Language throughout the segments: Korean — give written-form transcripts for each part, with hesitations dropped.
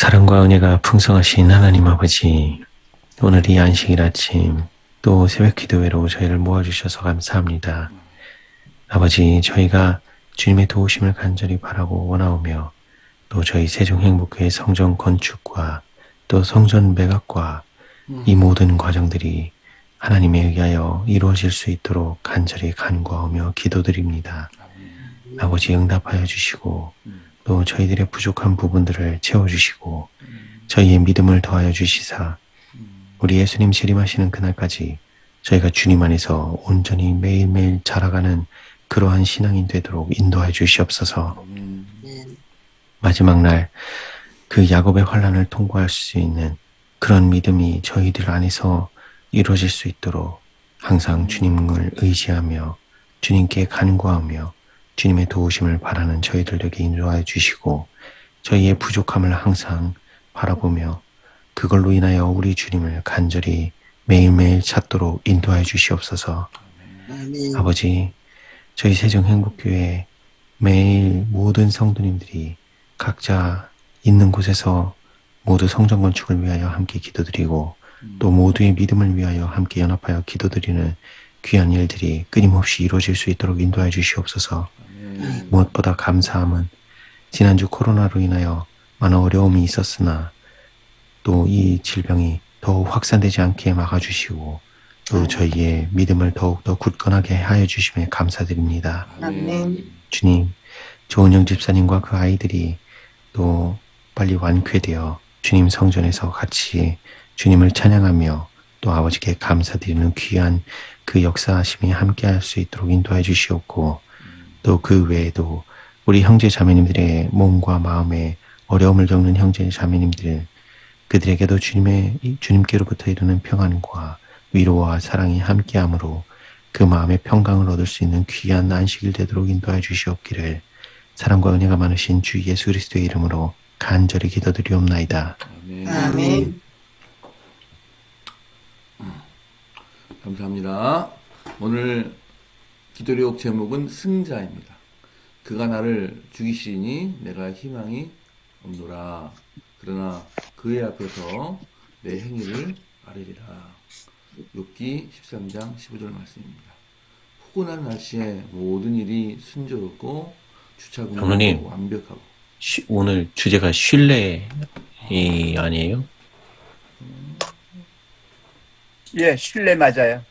사랑과 은혜가 풍성하신 하나님 아버지, 오늘 이 안식일 아침 또 새벽 기도회로 저희를 모아주셔서 감사합니다. 아버지, 저희가 주님의 도우심을 간절히 바라고 원하오며 또 저희 세종행복교회 성전 건축과 또 성전 매각과 이 모든 과정들이 하나님에 의하여 이루어질 수 있도록 간절히 간구하며 기도드립니다. 아버지, 응답하여 주시고 또 저희들의 부족한 부분들을 채워주시고 저희의 믿음을 더하여 주시사 우리 예수님 재림하시는 그날까지 저희가 주님 안에서 온전히 매일매일 자라가는 그러한 신앙이 되도록 인도하여 주시옵소서. 마지막 날 그 야곱의 환난을 통과할 수 있는 그런 믿음이 저희들 안에서 이루어질 수 있도록 항상 주님을 의지하며 주님께 간구하며 주님의 도우심을 바라는 저희들에게 인도하여 주시고 저희의 부족함을 항상 바라보며 그걸로 인하여 우리 주님을 간절히 매일매일 찾도록 인도하여 주시옵소서. 아멘. 아버지, 저희 세종행복교회 매일 모든 성도님들이 각자 있는 곳에서 모두 성전 건축을 위하여 함께 기도드리고 또 모두의 믿음을 위하여 함께 연합하여 기도드리는 귀한 일들이 끊임없이 이루어질 수 있도록 인도하여 주시옵소서. 무엇보다 감사함은 지난주 코로나로 인하여 많은 어려움이 있었으나 또 이 질병이 더욱 확산되지 않게 막아주시고 또 저희의 믿음을 더욱더 굳건하게 하여 주심에 감사드립니다. 아멘. 주님, 조은영 집사님과 그 아이들이 또 빨리 완쾌되어 주님 성전에서 같이 주님을 찬양하며 또 아버지께 감사드리는 귀한 그 역사하심이 함께할 수 있도록 인도해 주시옵고 또 그 외에도 우리 형제 자매님들의 몸과 마음에 어려움을 겪는 형제 자매님들 그들에게도 주님께로부터 이르는 평안과 위로와 사랑이 함께함으로 그 마음의 평강을 얻을 수 있는 귀한 안식일 되도록 인도해 주시옵기를 사랑과 은혜가 많으신 주 예수 그리스도의 이름으로 간절히 기도드리옵나이다. 아멘. 감사합니다. 오늘 기도력 제목은 승자입니다. 그가 나를 죽이시니 내가 희망이 없노라. 그러나 그의 앞에서 내 행위를 아뢰리라. 욥기 13장 15절 말씀입니다. 후건한 날씨에 모든 일이 순조롭고 주차구문도 완벽하고. 오늘 주제가 신뢰 아니에요? 예, 신뢰 맞아요.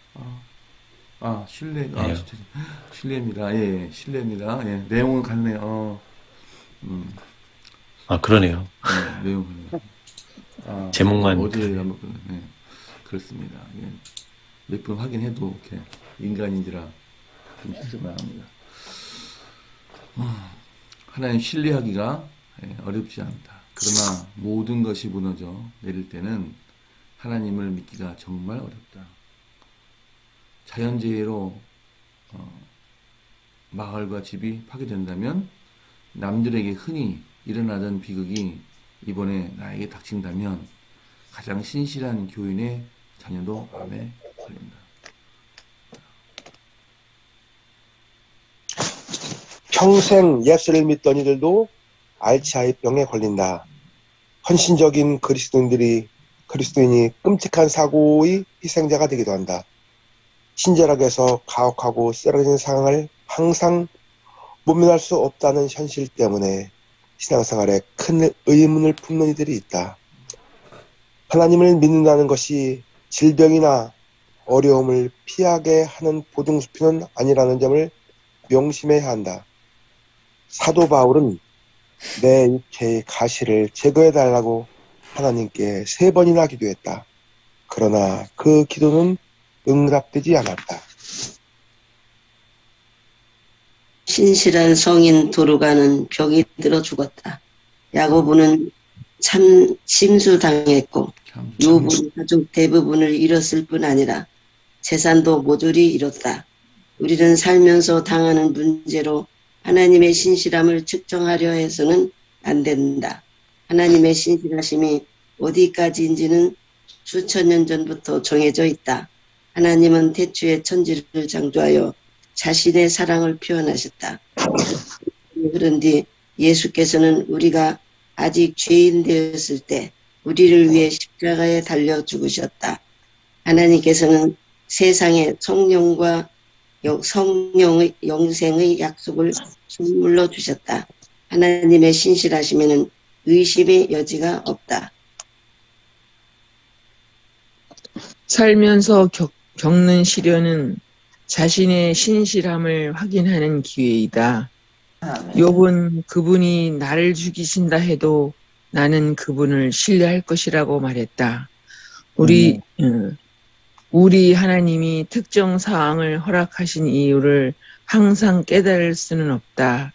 신뢰. 네. 신뢰입니다. 예, 신뢰입니다. 예, 내용은 같네요. 그러네요. 네, 내용은. 제목만. 어제 한번 네, 그렇습니다. 예. 몇 번 확인해도 이렇게 인간인지라 좀 실수만 합니다. 하나님 신뢰하기가 어렵지 않다. 그러나 모든 것이 무너져 내릴 때는 하나님을 믿기가 정말 어렵다. 자연재해로 마을과 집이 파괴된다면 남들에게 흔히 일어나던 비극이 이번에 나에게 닥친다면 가장 신실한 교인의 자녀도 암에 걸린다. 평생 예수를 믿던 이들도 알츠하이병에 걸린다. 헌신적인 그리스도인이 끔찍한 사고의 희생자가 되기도 한다. 친절하게 해서 가혹하고 쓰러진 상황을 항상 모면할 수 없다는 현실 때문에 신앙생활에 큰 의문을 품는 이들이 있다. 하나님을 믿는다는 것이 질병이나 어려움을 피하게 하는 보증수표는 아니라는 점을 명심해야 한다. 사도 바울은 내 육체의 가시를 제거해달라고 하나님께 3번이나 기도했다. 그러나 그 기도는 응답되지 않았다. 신실한 성인 도르가는 벽이 들어 죽었다. 야고보는 참 심수당했고 요셉은 가족 대부분을 잃었을 뿐 아니라 재산도 모조리 잃었다. 우리는 살면서 당하는 문제로 하나님의 신실함을 측정하려 해서는 안 된다. 하나님의 신실하심이 어디까지인지는 수천 년 전부터 정해져 있다. 하나님은 태초에 천지를 창조하여 자신의 사랑을 표현하셨다. 흐른 뒤 예수께서는 우리가 아직 죄인 되었을 때 우리를 위해 십자가에 달려 죽으셨다. 하나님께서는 세상에 성령과 성령의 영생의 약속을 선물로 주셨다. 하나님의 신실하심에는 의심의 여지가 없다. 살면서 겪는 시련은 자신의 신실함을 확인하는 기회이다. 욥은 그분이 나를 죽이신다 해도 나는 그분을 신뢰할 것이라고 말했다. 우리 하나님이 특정 사항을 허락하신 이유를 항상 깨달을 수는 없다.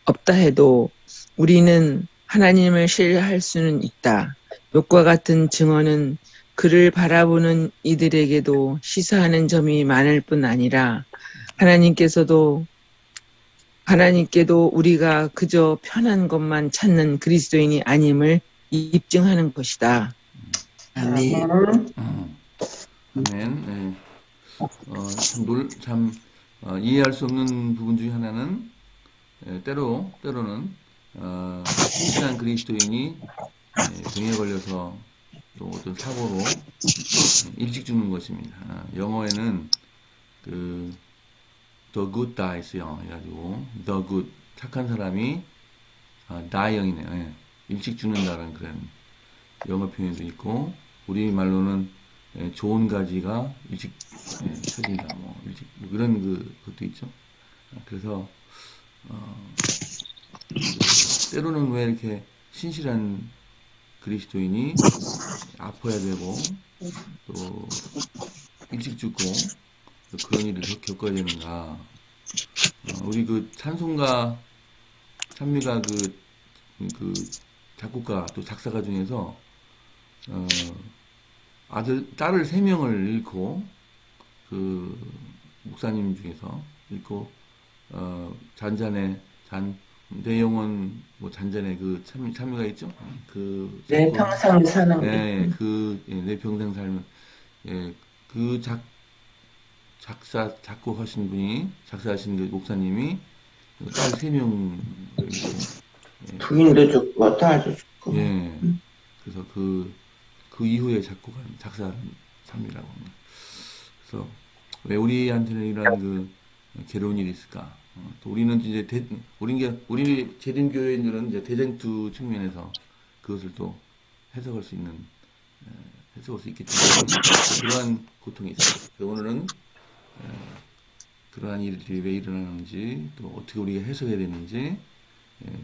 없다 해도 우리는 하나님을 신뢰할 수는 있다. 욥과 같은 증언은 그를 바라보는 이들에게도 시사하는 점이 많을 뿐 아니라 하나님께도 우리가 그저 편한 것만 찾는 그리스도인이 아님을 입증하는 것이다. 아멘. 아멘. 이해할 수 없는 부분 중에 하나는 때로는 신실한 그리스도인이 병에 걸려서 또 어떤 사고로 일찍 죽는 것입니다. 영어에는 그 The Good Dies 영어 해가지고 The Good 착한 사람이 dying이네요. 일찍 죽는다는 그런 영어 표현도 있고 우리 말로는 좋은 가지가 일찍 쳐진다 일찍 그런 것도 있죠. 그래서 때로는 왜 이렇게 신실한 그리스도인이 아파야 되고 또 일찍 죽고 또 그런 일을 겪어야 되는가? 우리 그 찬송가 찬미가 그 작곡가 또 작사가 중에서 딸을 3명을 잃고 그 목사님 중에서 잃고 내 영혼 잔잔해 그 참미가 있죠. 내 평생 사는 내 평생 살면 그 작곡하신 분이 작사하신 그 목사님이 딸 3명 부인도 죽고 딸도 죽고. 그래서 그 이후에 작곡한 작사한 삶이라고 합니다. 그래서 왜 우리한테는 이런 그 괴로운 일이 있을까? 또 우리는 이제 우리 재림교회인들은 이제 대쟁투 측면에서 그것을 또 해석할 수 있겠지만 그러한 고통이 있어요. 오늘은 그러한 일들이 왜 일어나는지 또 어떻게 우리가 해석해야 되는지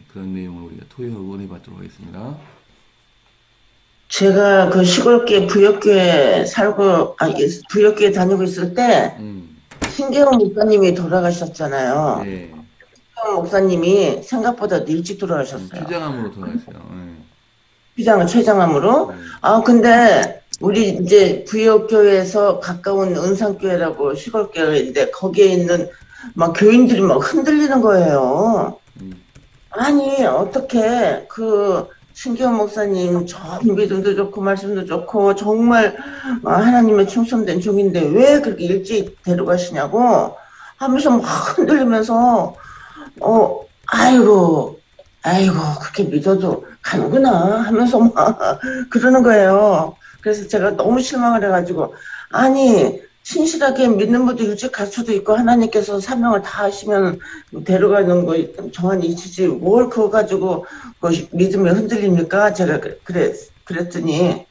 그런 내용을 우리가 토의하고 은혜 받도록 하겠습니다. 제가 그 시골계 부역교회 부역교회 다니고 있을 때 신계원 목사님이 돌아가셨잖아요. 신계원 목사님이 생각보다 일찍 돌아가셨어요. 췌장암으로 돌아가셨어요. 췌장암으로. 근데 우리 이제 부역교회에서 가까운 은산교회라고 시골교회인데 거기에 있는 막 교인들이 막 흔들리는 거예요. 아니 어떻게 그 신기현 목사님 저 믿음도 좋고 말씀도 좋고 정말 하나님의 충성된 종인데 왜 그렇게 일찍 데려가시냐고 하면서 막 흔들리면서 아이고 그렇게 믿어도 가는구나 하면서 막 그러는 거예요. 그래서 제가 너무 실망을 해가지고 아니 신실하게 믿는 분도 일찍 갈 수도 있고 하나님께서 사명을 다 하시면 데려가는 거 정한이 있으지 뭘 그거 가지고 그 믿음이 흔들립니까? 제가 그랬더니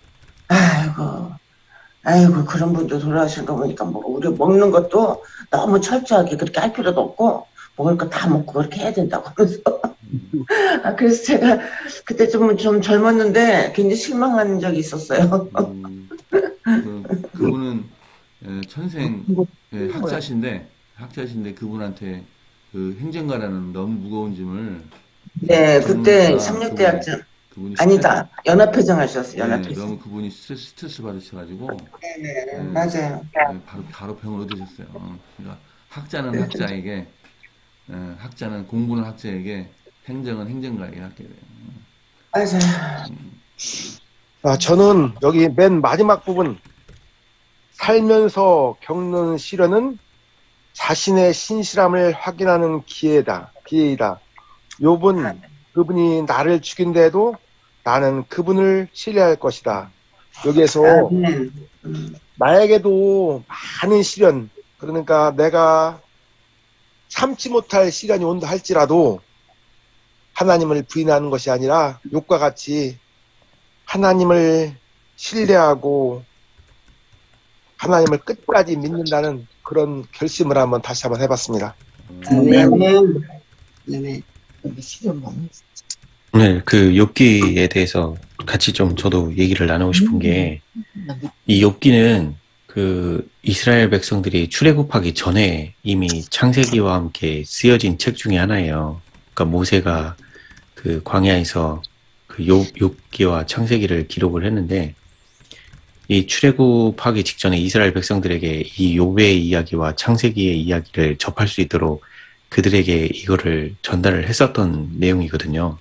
아이고 그런 분도 돌아가신 거 보니까 뭐 우리 먹는 것도 너무 철저하게 그렇게 할 필요도 없고 먹을 거 다 먹고 그렇게 해야 된다고 하면서 그래서 제가 그때 좀 젊었는데 굉장히 실망한 적이 있었어요. 그분은 천생 학자신데 그분한테 그 행정가라는 너무 무거운 짐을 그때 삼육대학장 아니다 연합회장 하셨어요. 연합회장. 너무 그분이 스트레스 받으셔가지고 맞아요. 바로 병을 얻으셨어요. 그러니까 학자는 학자에게 학자는 공부는 학자에게 행정은 행정가에게 하게 돼요. 맞아요. 저는 여기 맨 마지막 부분 살면서 겪는 시련은 자신의 신실함을 확인하는 기회이다. 욥은 그분이 나를 죽인데도 나는 그분을 신뢰할 것이다. 여기에서 아멘. 나에게도 많은 시련, 그러니까 내가 참지 못할 시련이 온다 할지라도 하나님을 부인하는 것이 아니라 욕과 같이 하나님을 신뢰하고 하나님을 끝까지 믿는다는 그런 결심을 다시 한번 해봤습니다. 아멘. 아멘. 오늘 그 욥기에 대해서 같이 좀 저도 얘기를 나누고 싶은 게, 이 욥기는 그 이스라엘 백성들이 출애굽하기 전에 이미 창세기와 함께 쓰여진 책 중에 하나예요. 그러니까 모세가 그 광야에서 그 욥기와 창세기를 기록을 했는데, 이 출애굽하기 직전에 이스라엘 백성들에게 이 욥의 이야기와 창세기의 이야기를 접할 수 있도록 그들에게 이거를 전달을 했었던 내용이거든요.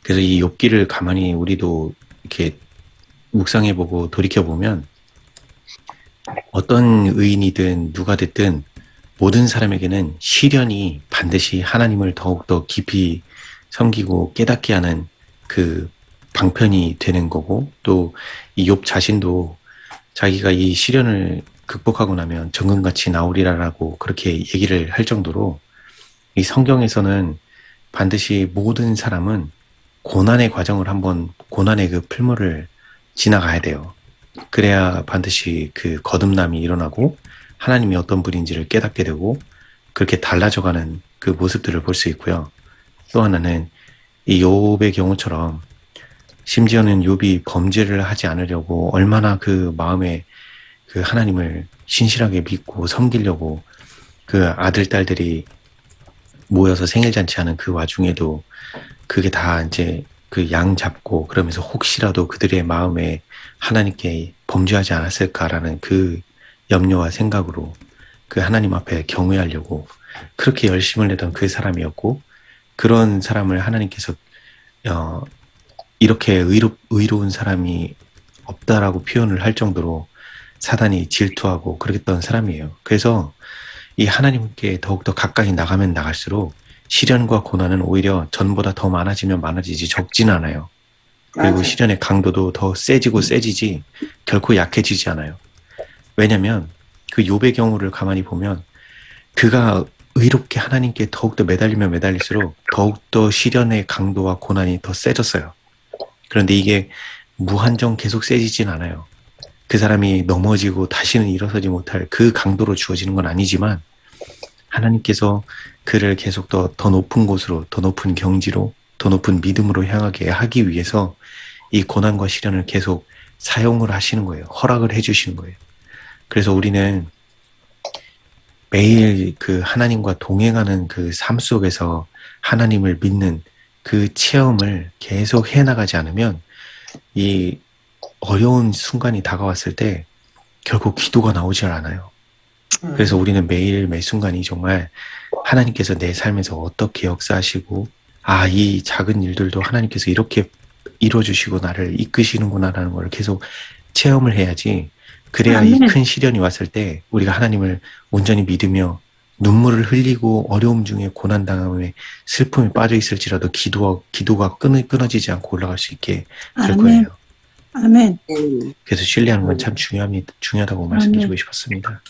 그래서 이 욥기를 가만히 우리도 이렇게 묵상해보고 돌이켜보면, 어떤 의인이든 누가 됐든 모든 사람에게는 시련이 반드시 하나님을 더욱더 깊이 섬기고 깨닫게 하는 그 방편이 되는 거고, 또 이 욥 자신도 자기가 이 시련을 극복하고 나면 정금같이 나오리라라고 그렇게 얘기를 할 정도로, 이 성경에서는 반드시 모든 사람은 고난의 과정을 한번, 고난의 그 풀물을 지나가야 돼요. 그래야 반드시 그 거듭남이 일어나고 하나님이 어떤 분인지를 깨닫게 되고 그렇게 달라져가는 그 모습들을 볼 수 있고요. 또 하나는 이 욥의 경우처럼, 심지어는 욥이 범죄를 하지 않으려고 얼마나 그 마음에 그 하나님을 신실하게 믿고 섬기려고 그 아들, 딸들이 모여서 생일잔치하는 그 와중에도 그게 다 이제 그 양 잡고 그러면서 혹시라도 그들의 마음에 하나님께 범죄하지 않았을까라는 그 염려와 생각으로 그 하나님 앞에 경외하려고 그렇게 열심을 내던 그 사람이었고, 그런 사람을 하나님께서 이렇게 의로운 사람이 없다라고 표현을 할 정도로 사단이 질투하고 그랬던 사람이에요. 그래서 이 하나님께 더욱더 가까이 나가면 나갈수록 시련과 고난은 오히려 전보다 더 많아지면 많아지지 적지는 않아요. 그리고 맞아요. 시련의 강도도 더 세지고 세지지 결코 약해지지 않아요. 왜냐면 그 욥의 경우를 가만히 보면 그가 의롭게 하나님께 더욱더 매달리면 매달릴수록 더욱더 시련의 강도와 고난이 더 세졌어요. 그런데 이게 무한정 계속 세지진 않아요. 그 사람이 넘어지고 다시는 일어서지 못할 그 강도로 주어지는 건 아니지만, 하나님께서 그를 계속 더 높은 곳으로, 더 높은 경지로, 더 높은 믿음으로 향하게 하기 위해서 이 고난과 시련을 계속 사용을 하시는 거예요. 허락을 해주시는 거예요. 그래서 우리는 매일 그 하나님과 동행하는 그 삶 속에서 하나님을 믿는 그 체험을 계속 해나가지 않으면 이 어려운 순간이 다가왔을 때 결국 기도가 나오질 않아요. 그래서 우리는 매일 매 순간이 정말 하나님께서 내 삶에서 어떻게 역사하시고, 이 작은 일들도 하나님께서 이렇게 이루어주시고 나를 이끄시는구나라는 걸 계속 체험을 해야지, 그래야 이 큰 시련이 왔을 때 우리가 하나님을 온전히 믿으며 눈물을 흘리고 어려움 중에 고난당함에 슬픔에 빠져 있을지라도 기도가 끊어지지 않고 올라갈 수 있게 될 거예요. 아멘. 그래서 신뢰하는 건 참 중요하다고 말씀드리고 싶었습니다.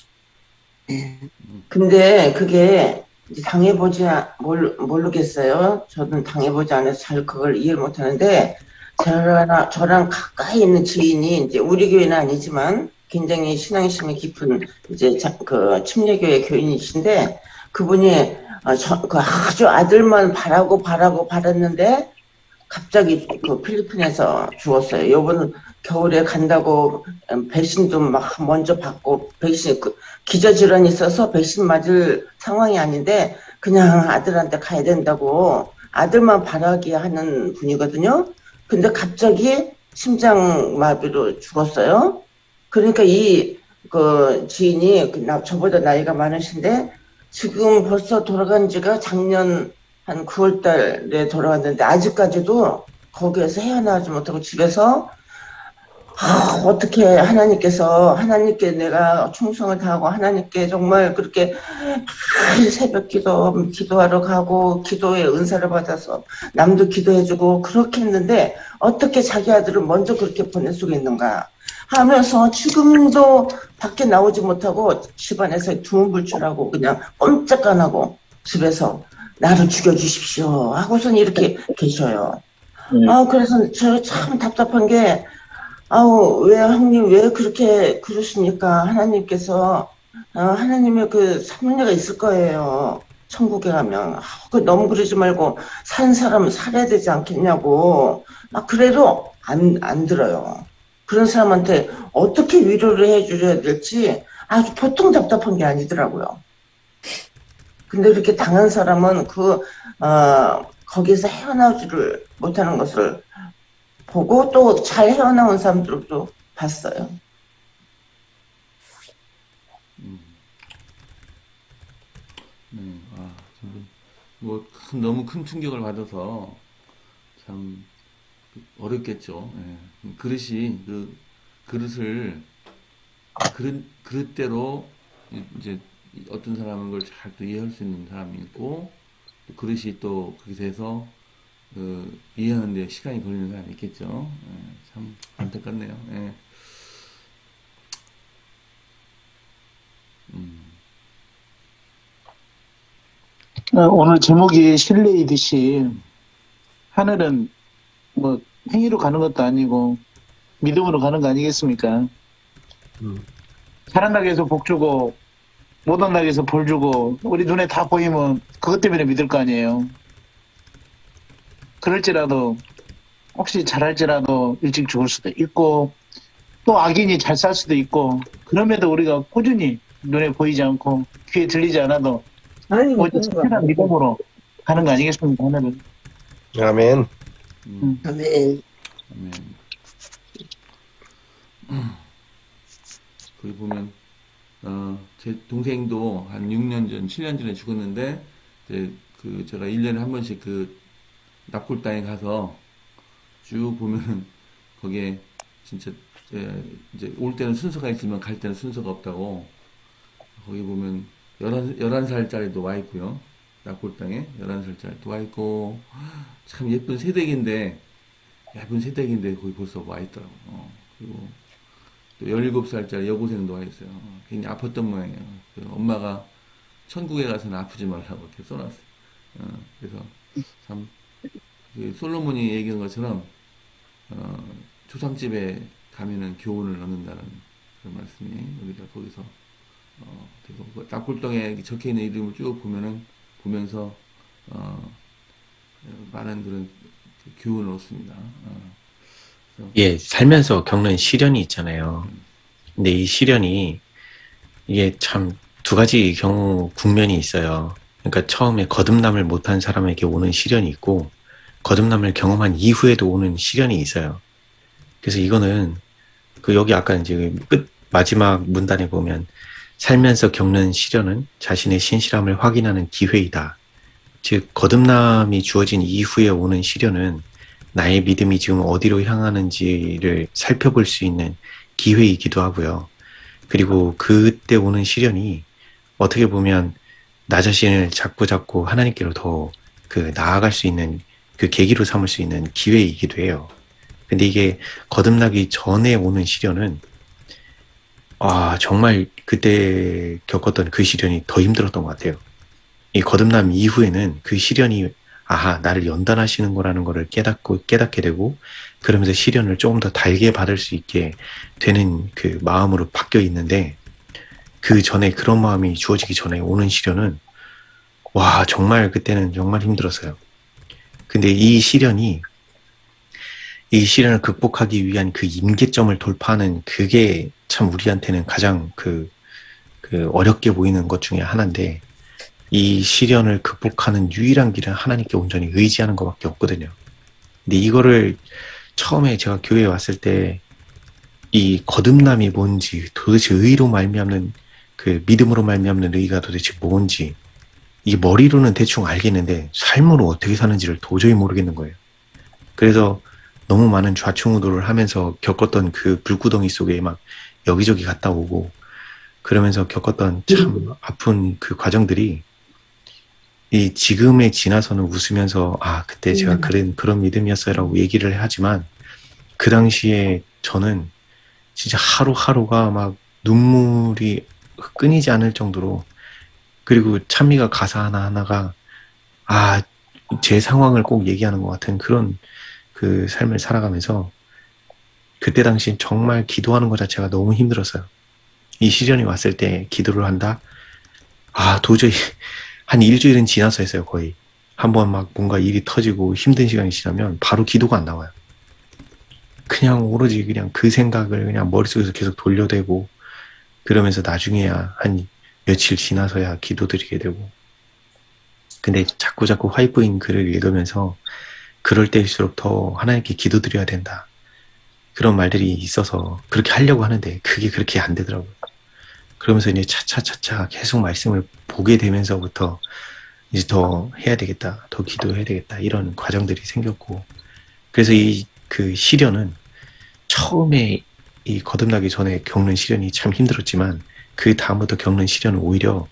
근데 그게 이제 모르겠어요. 저는 당해보지 않아서 잘 그걸 이해를 못하는데, 저랑 가까이 있는 지인이 이제 우리 교회는 아니지만 굉장히 신앙심이 깊은 이제 그 침례교회 교인이신데, 그분이 그 아주 아들만 바랐는데 갑자기 그 필리핀에서 죽었어요. 요번 겨울에 간다고 백신도 막 먼저 받고, 백신 기저질환이 있어서 백신 맞을 상황이 아닌데 그냥 아들한테 가야 된다고 아들만 바라게 하는 분이거든요. 근데 갑자기 심장마비로 죽었어요. 그러니까 그 지인이 저보다 나이가 많으신데 지금 벌써 돌아간 지가 작년 한 9월 달에 돌아왔는데 아직까지도 거기에서 헤어나오지 못하고 집에서 어떻게 하나님께 내가 충성을 다하고 하나님께 정말 그렇게 매일 새벽 기도하러 가고 기도의 은사를 받아서 남도 기도해주고 그렇게 했는데 어떻게 자기 아들을 먼저 그렇게 보낼 수가 있는가 하면서 지금도 밖에 나오지 못하고 집안에서 두문불출하고 그냥 꼼짝 안 하고 집에서 나를 죽여주십시오 하고선 이렇게 계셔요. 그래서 저 참 답답한 게 왜 형님 왜 그렇게 그러십니까? 하나님께서 하나님의 그 섭리가 있을 거예요. 천국에 가면 너무 그러지 말고 사는 사람은 살아야 되지 않겠냐고. 그래도 안 들어요. 그런 사람한테 어떻게 위로를 해주셔야 될지 아주 보통 답답한 게 아니더라고요. 근데 그렇게 당한 사람은 거기서 헤어나오지를 못하는 것을 보고 또 잘 헤어나온 사람들도 봤어요. 뭐 너무 큰 충격을 받아서 참 어렵겠죠. 예. 그릇이 그릇을 그릇대로 이제 어떤 사람은 그걸 잘 또 이해할 수 있는 사람이 있고 또 그릇이 또 그렇게 돼서 이해하는데 시간이 걸리는 사람이 있겠죠. 예. 참 안타깝네요. 예. 오늘 제목이 신뢰이듯이 하늘은 뭐 행위로 가는 것도 아니고 믿음으로 가는 거 아니겠습니까? 잘한 낙에서 복 주고 못한 낙에서 벌 주고 우리 눈에 다 보이면 그것 때문에 믿을 거 아니에요. 그럴지라도 혹시 잘할지라도 일찍 죽을 수도 있고 또 악인이 잘 살 수도 있고 그럼에도 우리가 꾸준히 눈에 보이지 않고 귀에 들리지 않아도 오직 특별한 믿음으로 가는 거 아니겠습니까? 하늘은. 아멘. 아멘. 거기 보면 제 동생도 한 6년 전, 7년 전에 죽었는데 이제 제가 1년에 한 번씩 납골 땅에 가서 쭉 보면은 거기에 진짜 이제 올 때는 순서가 있지만 갈 때는 순서가 없다고 거기 보면 11살짜리도 와 있고요. 납골 땅에 11살짜리도 와 있고 참 예쁜 새댁인데 거기 벌써 와 있더라고. 그리고 또 17살짜리 여고생도 와 있어요. 굉장히 아팠던 모양이에요. 엄마가 천국에 가서는 아프지 말라고 이렇게 써놨어요. 그래서 참 솔로몬이 얘기한 것처럼 초상집에 가면은 교훈을 얻는다는 그런 말씀이 우리가 거기서 되고 납골당에 적혀있는 이름을 쭉 보면서 많은 그런 교훈을 얻습니다. 예, 살면서 겪는 시련이 있잖아요. 근데 이 시련이 이게 참 두 가지 국면이 있어요. 그러니까 처음에 거듭남을 못한 사람에게 오는 시련이 있고 거듭남을 경험한 이후에도 오는 시련이 있어요. 그래서 이거는 여기 아까 이제 마지막 문단에 보면 살면서 겪는 시련은 자신의 신실함을 확인하는 기회이다. 즉 거듭남이 주어진 이후에 오는 시련은 나의 믿음이 지금 어디로 향하는지를 살펴볼 수 있는 기회이기도 하고요. 그리고 그때 오는 시련이 어떻게 보면 나 자신을 자꾸 하나님께로 더 나아갈 수 있는 그 계기로 삼을 수 있는 기회이기도 해요. 근데 이게 거듭나기 전에 오는 시련은 정말 그때 겪었던 그 시련이 더 힘들었던 것 같아요. 이 거듭남 이후에는 그 시련이 나를 연단하시는 거라는 거를 깨닫게 되고 그러면서 시련을 조금 더 달게 받을 수 있게 되는 그 마음으로 바뀌어 있는데 그 전에 그런 마음이 주어지기 전에 오는 시련은 정말 그때는 정말 힘들었어요. 근데 이 시련을 극복하기 위한 그 임계점을 돌파하는 그게 참 우리한테는 가장 어렵게 보이는 것 중에 하나인데 이 시련을 극복하는 유일한 길은 하나님께 온전히 의지하는 것밖에 없거든요. 근데 이거를 처음에 제가 교회에 왔을 때 이 거듭남이 뭔지 도대체 의로 말미암는 믿음으로 말미암는 의가 도대체 뭔지 이 머리로는 대충 알겠는데 삶으로 어떻게 사는지를 도저히 모르겠는 거예요. 그래서 너무 많은 좌충우돌을 하면서 겪었던 그 불구덩이 속에 막 여기저기 갔다 오고 그러면서 겪었던 참 아픈 그 과정들이 이 지금에 지나서는 웃으면서 아 그때 제가 그런 믿음이었어요라고 얘기를 하지만 그 당시에 저는 진짜 하루하루가 막 눈물이 끊이지 않을 정도로 그리고 찬미가 가사 하나하나가 아 제 상황을 꼭 얘기하는 것 같은 그런 그 삶을 살아가면서 그때 당시 정말 기도하는 것 자체가 너무 힘들었어요. 이 시련이 왔을 때 기도를 한다? 아 도저히 한 일주일은 지나서 했어요. 거의 한번 막 뭔가 일이 터지고 힘든 시간이 지나면 바로 기도가 안 나와요. 그냥 오로지 그냥 그 생각을 그냥 머릿속에서 계속 돌려대고 그러면서 나중에야 한 며칠 지나서야 기도드리게 되고 근데 자꾸 화이브인 글을 읽으면서 그럴 때일수록 더 하나님께 기도드려야 된다. 그런 말들이 있어서 그렇게 하려고 하는데 그게 그렇게 안 되더라고요. 그러면서 이제 차차 계속 말씀을 보게 되면서부터 이제 더 해야 되겠다. 더 기도해야 되겠다. 이런 과정들이 생겼고 그래서 이 그 시련은 처음에 이 거듭나기 전에 겪는 시련이 참 힘들었지만 그 다음부터 겪는 시련은 오히려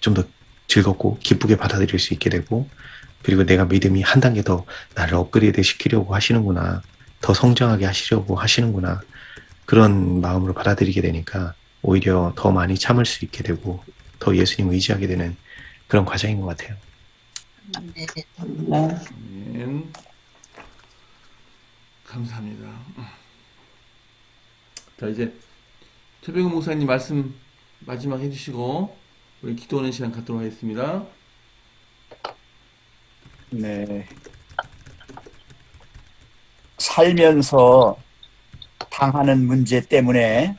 좀 더 즐겁고 기쁘게 받아들일 수 있게 되고 그리고 내가 믿음이 한 단계 더 나를 업그레이드 시키려고 하시는구나 더 성장하게 하시려고 하시는구나 그런 마음으로 받아들이게 되니까 오히려 더 많이 참을 수 있게 되고 더 예수님을 의지하게 되는 그런 과정인 것 같아요. 네. 아멘. 감사합니다. 자 이제 최백은 목사님 말씀 마지막 해주시고 우리 기도하는 시간 갖도록 하겠습니다. 네. 살면서 당하는 문제 때문에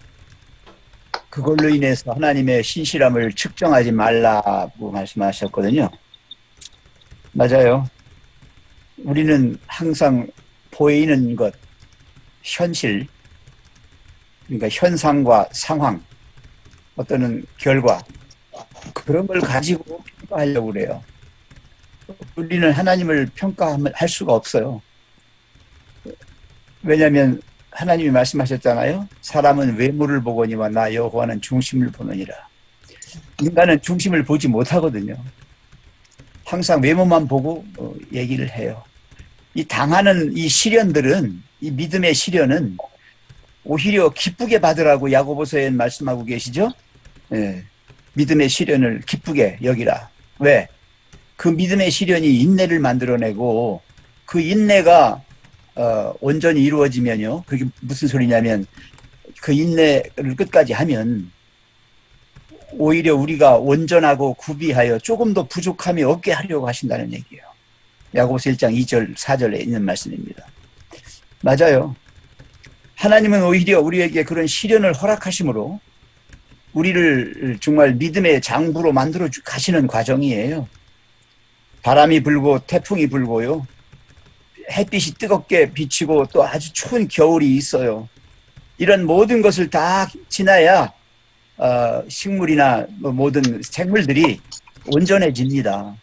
그걸로 인해서 하나님의 신실함을 측정하지 말라고 말씀하셨거든요. 맞아요. 우리는 항상 보이는 것, 현실, 그러니까 현상과 상황, 어떤 결과, 그런 걸 가지고 평가하려고 그래요. 우리는 하나님을 평가할 수가 없어요. 왜냐하면 하나님이 말씀하셨잖아요. 사람은 외모를 보거니와 나 여호와는 중심을 보느니라. 인간은 중심을 보지 못하거든요. 항상 외모만 보고 얘기를 해요. 이 당하는 이 시련들은 이 믿음의 시련은 오히려 기쁘게 받으라고 야고보서에 말씀하고 계시죠. 예. 믿음의 시련을 기쁘게 여기라. 왜? 그 믿음의 시련이 인내를 만들어내고 그 인내가 온전히 이루어지면요. 그게 무슨 소리냐면 그 인내를 끝까지 하면 오히려 우리가 온전하고 구비하여 조금 더 부족함이 없게 하려고 하신다는 얘기예요. 야고보서 1장 2절 4절에 있는 말씀입니다. 맞아요. 하나님은 오히려 우리에게 그런 시련을 허락하심으로 우리를 정말 믿음의 장부로 만들어 가시는 과정이에요. 바람이 불고 태풍이 불고요. 햇빛이 뜨겁게 비치고 또 아주 추운 겨울이 있어요. 이런 모든 것을 다 지나야 식물이나 모든 생물들이 온전해집니다.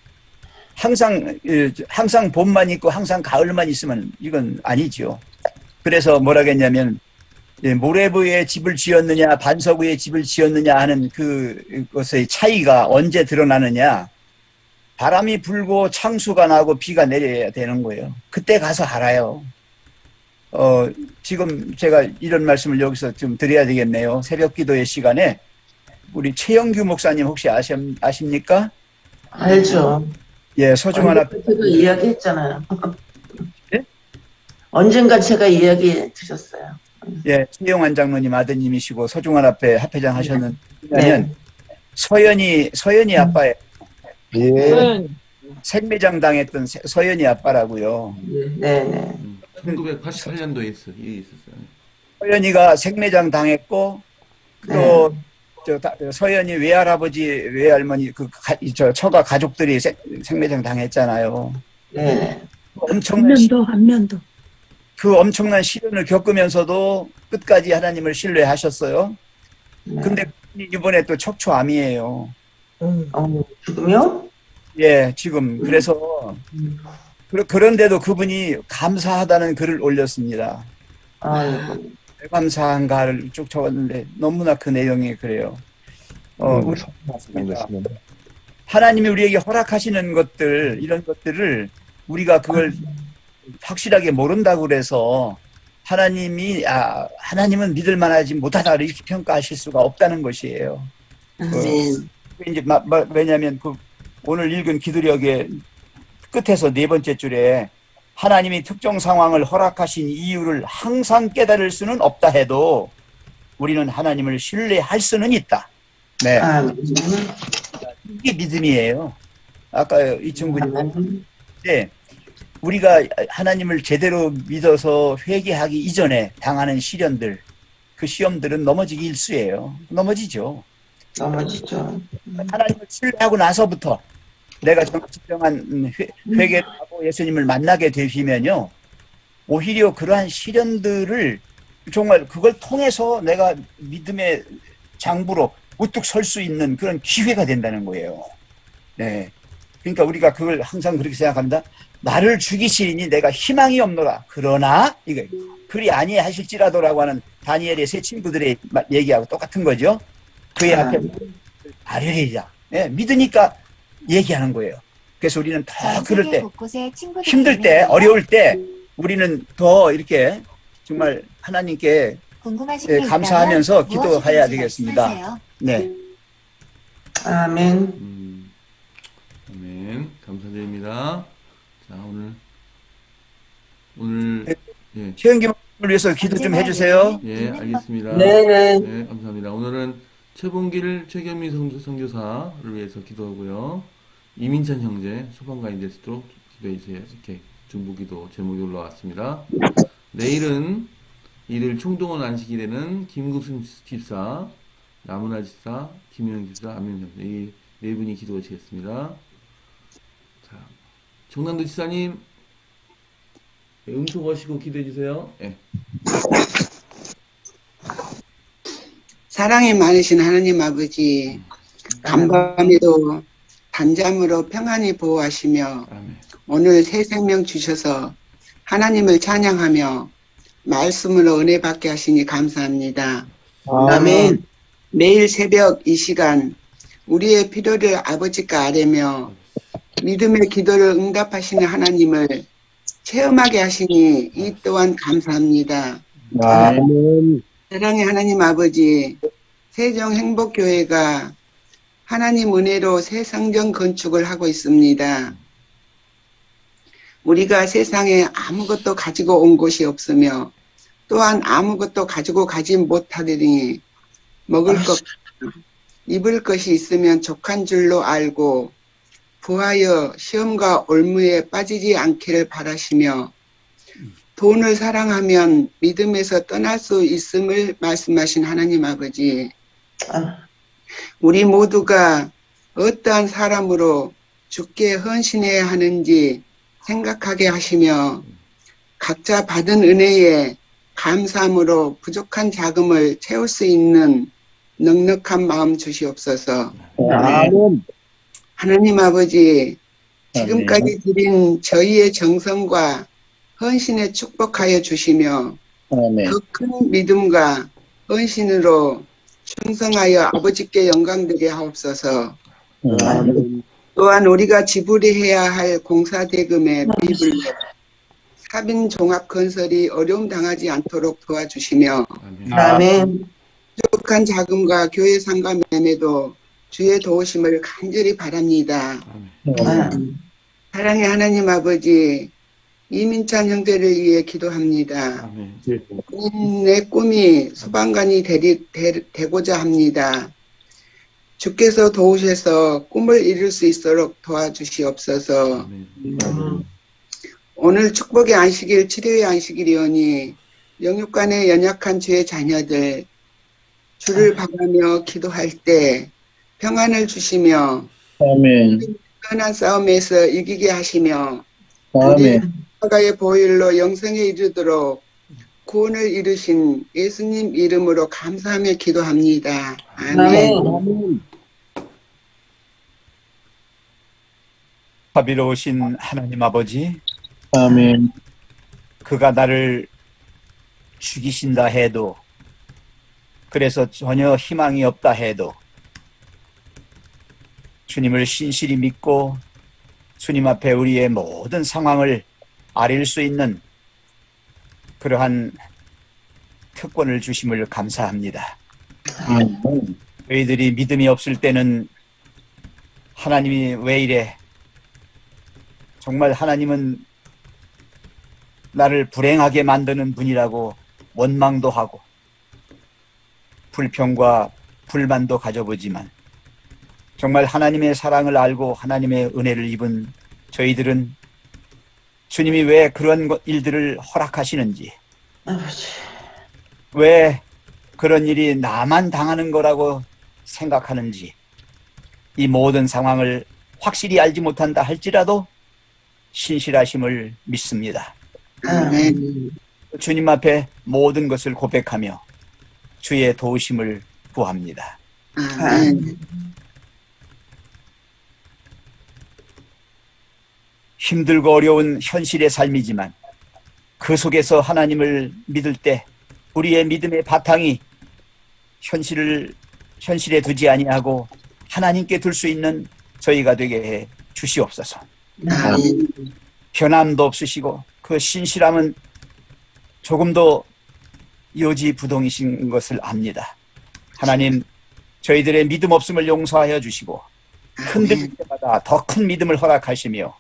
항상 봄만 있고 항상 가을만 있으면 이건 아니죠. 그래서 뭐라겠냐면 모래부에 집을 지었느냐 반석 위에 집을 지었느냐 하는 그것의 차이가 언제 드러나느냐. 바람이 불고 창수가 나고 비가 내려야 되는 거예요. 그때 가서 알아요. 지금 제가 이런 말씀을 여기서 좀 드려야 되겠네요. 새벽 기도의 시간에 우리 최영규 목사님 혹시 아십니까? 알죠. 예, 서중환 앞에 제가 이야기했잖아요. 네? 언젠가 제가 이야기 드렸어요. 예, 최영환 장로님 아드님이시고 서중환 앞에 합회장 하셨는 네. 서연이 아빠예요. 예. 생매장 당했던 서연이 아빠라고요. 네. 1988년도에 있었어요. 서연이가 생매장 당했고 또 서연이 외할아버지 외할머니 처가 가족들이 생매장 당했잖아요. 네. 안면도. 그 엄청난 시련을 겪으면서도 끝까지 하나님을 신뢰하셨어요. 근데 이번에 또 척추암이에요. 지금요? 예, 지금. 그래서 그런데도 그분이 감사하다는 글을 올렸습니다. 아이고. 왜 감사한가를 쭉 적었는데 너무나 그 내용이 그래요. 우리 하나님이 우리에게 허락하시는 것들, 이런 것들을 우리가 그걸 확실하게 모른다고 그래서 하나님은 믿을 만하지 못하다 이렇게 평가하실 수가 없다는 것이에요. 아멘. 이제 왜냐하면 그 오늘 읽은 기도력의 끝에서 네 번째 줄에 하나님이 특정 상황을 허락하신 이유를 항상 깨달을 수는 없다 해도 우리는 하나님을 신뢰할 수는 있다. 네. 아멘. 이게 믿음이에요. 아까 이 친구님 네. 우리가 하나님을 제대로 믿어서 회개하기 이전에 당하는 시련들, 그 시험들은 넘어지기 일쑤예요. 넘어지죠. 넘어지죠. 하나님을 신뢰하고 나서부터 내가 진정한 회개를 하고 예수님을 만나게 되시면요, 오히려 그러한 시련들을 정말 그걸 통해서 내가 믿음의 장부로 우뚝 설 수 있는 그런 기회가 된다는 거예요. 네. 그러니까 우리가 그걸 항상 그렇게 생각합니다. 나를 죽이시니 내가 희망이 없노라. 그러나 이게 그리 아니하실지라도라고 하는 다니엘의 세 친구들의 얘기하고 똑같은 거죠. 그의 앞에 아뢰리자. 네, 믿으니까 얘기하는 거예요. 그래서 우리는 더 그럴 때, 힘들 때, 어려울 때 우리는 더 이렇게 정말 하나님께 감사하면서 기도해야 되겠습니다. 네. 아멘. 아멘. 감사드립니다. 자, 오늘 예. 최영김을 위해서 기도 좀 해주세요. 예, 알겠습니다. 네네. 네, 감사합니다. 오늘은 최봉길 최경미 선교사를 위해서 기도하고요. 이민찬 형제 소방관이 될 수 있도록 기도해 주세요. 이렇게 중보기도 제목이 올라왔습니다. 내일은 이들 총동원 안식이 되는 김구순 집사, 나문화 집사, 김영 집사, 안명 형제 이 네 분이 기도하시겠습니다. 자, 정남도 지사님 음소거시고 기도해 주세요. 예. 사랑이 많으신 하나님 아버지, 간밤에도 단잠으로 평안히 보호하시며 아멘. 오늘 새 생명 주셔서 하나님을 찬양하며 말씀으로 은혜 받게 하시니 감사합니다. 아멘. 매일 새벽 이 시간 우리의 필요를 아버지께 아뢰며 믿음의 기도를 응답하시는 하나님을 체험하게 하시니 이 또한 감사합니다. 아멘. 사랑의 하나님 아버지, 세종행복교회가 하나님 은혜로 새 성전 건축을 하고 있습니다. 우리가 세상에 아무것도 가지고 온 것이 없으며 또한 아무것도 가지고 가지 못하더니 먹을 것, 입을 것이 있으면 족한 줄로 알고 부하여 시험과 올무에 빠지지 않기를 바라시며 돈을 사랑하면 믿음에서 떠날 수 있음을 말씀하신 하나님 아버지, 우리 모두가 어떠한 사람으로 주께 헌신해야 하는지 생각하게 하시며 각자 받은 은혜에 감사함으로 부족한 자금을 채울 수 있는 넉넉한 마음 주시옵소서. 아멘. 하나님 아버지, 지금까지 드린 저희의 정성과 헌신에 축복하여 주시며 아멘. 더 큰 믿음과 헌신으로 충성하여 아버지께 영광되게 하옵소서. 아멘. 또한 우리가 지불해야 할 공사대금의 비불로 사빈 종합건설이 어려움 당하지 않도록 도와주시며 아멘. 아멘. 부족한 자금과 교회 상가 매매도 주의 도우심을 간절히 바랍니다. 아멘. 사랑의 하나님 아버지, 이민찬 형제를 위해 기도합니다. 아멘. 내 꿈이 소방관이 되고자 합니다. 주께서 도우셔서 꿈을 이룰 수 있도록 도와주시옵소서. 아멘. 오늘 축복의 안식일, 치료의 안식일이오니 영육간에 연약한 주의 자녀들 주를 바라며 기도할 때 평안을 주시며 아멘. 편한 싸움에서 이기게 하시며 아멘. 하가의 보혈로 영생에 이르도록 구원을 이루신 예수님 이름으로 감사하며 기도합니다. 아멘. 아멘. 자비로우신 하나님 아버지, 아멘. 그가 나를 죽이신다 해도, 그래서 전혀 희망이 없다 해도 주님을 신실히 믿고 주님 앞에 우리의 모든 상황을 아릴 수 있는 그러한 특권을 주심을 감사합니다. 저희들이 믿음이 없을 때는 하나님이 왜 이래? 정말 하나님은 나를 불행하게 만드는 분이라고 원망도 하고 불평과 불만도 가져보지만 정말 하나님의 사랑을 알고 하나님의 은혜를 입은 저희들은 주님이 왜 그런 일들을 허락하시는지, 아버지. 왜 그런 일이 나만 당하는 거라고 생각하는지, 이 모든 상황을 확실히 알지 못한다 할지라도 신실하심을 믿습니다. 아멘. 주님 앞에 모든 것을 고백하며 주의 도우심을 구합니다. 아멘. 힘들고 어려운 현실의 삶이지만 그 속에서 하나님을 믿을 때 우리의 믿음의 바탕이 현실에 두지 아니하고 하나님께 둘 수 있는 저희가 되게 해 주시옵소서. 아멘. 변함도 없으시고 그 신실함은 조금도 요지부동이신 것을 압니다. 하나님, 저희들의 믿음 없음을 용서하여 주시고 흔들릴 때마다 더 큰 믿음을 허락하시며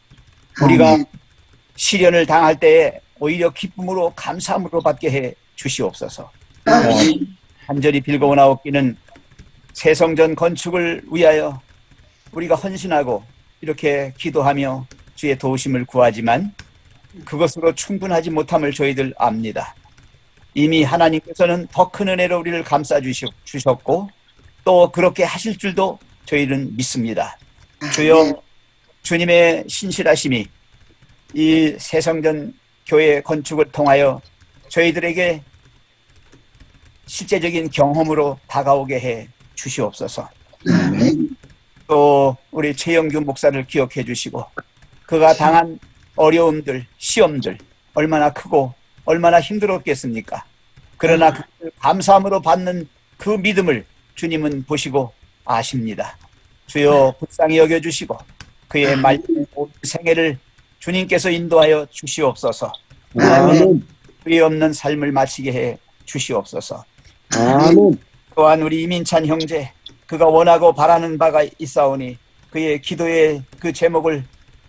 우리가 시련을 당할 때에 오히려 기쁨으로 감사함으로 받게 해 주시옵소서. 간절히 빌고나옵기는 새 성전 건축을 위하여 우리가 헌신하고 이렇게 기도하며 주의 도우심을 구하지만 그것으로 충분하지 못함을 저희들 압니다. 이미 하나님께서는 더 큰 은혜로 우리를 감싸 주셨고 또 그렇게 하실 줄도 저희는 믿습니다. 주여, 주님의 신실하심이 이 새성전 교회 건축을 통하여 저희들에게 실제적인 경험으로 다가오게 해 주시옵소서. 또 우리 최영규 목사를 기억해 주시고 그가 당한 어려움들, 시험들 얼마나 크고 얼마나 힘들었겠습니까? 그러나 그걸 감사함으로 받는 그 믿음을 주님은 보시고 아십니다. 주여 불쌍히 여겨주시고 그의 말씀의 생애를 주님께서 인도하여 주시옵소서. 후회 없는 삶을 마치게 해 주시옵소서. 또한 우리 이민찬 형제, 그가 원하고 바라는 바가 있사오니 그의 기도의 그 제목을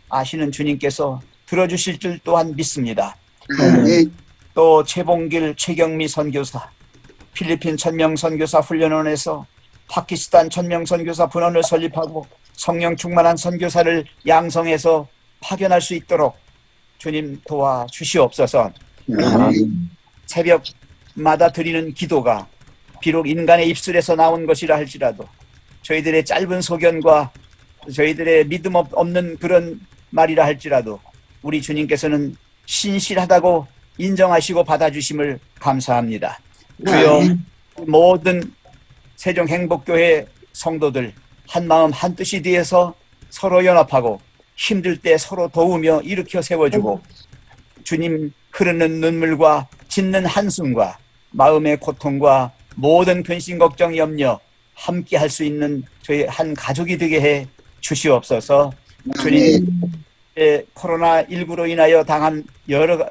아시는 주님께서 들어주실 줄 또한 믿습니다. 또 최봉길, 최경미 선교사, 필리핀 천명 선교사 훈련원에서 파키스탄 천명 선교사 분원을 설립하고 성령 충만한 선교사를 양성해서 파견할 수 있도록 주님 도와 주시옵소서. 새벽마다 드리는 기도가 비록 인간의 입술에서 나온 것이라 할지라도 저희들의 짧은 소견과 저희들의 믿음 없는 그런 말이라 할지라도 우리 주님께서는 신실하다고 인정하시고 받아주심을 감사합니다. 주여, 모든 세종행복교회 성도들 한마음 한뜻이 뒤에서 서로 연합하고 힘들 때 서로 도우며 일으켜 세워주고 주님 흐르는 눈물과 짓는 한숨과 마음의 고통과 모든 근심 걱정 염려 함께 할 수 있는 저희 한 가족이 되게 해 주시옵소서. 주님, 코로나19로 인하여 당한 여러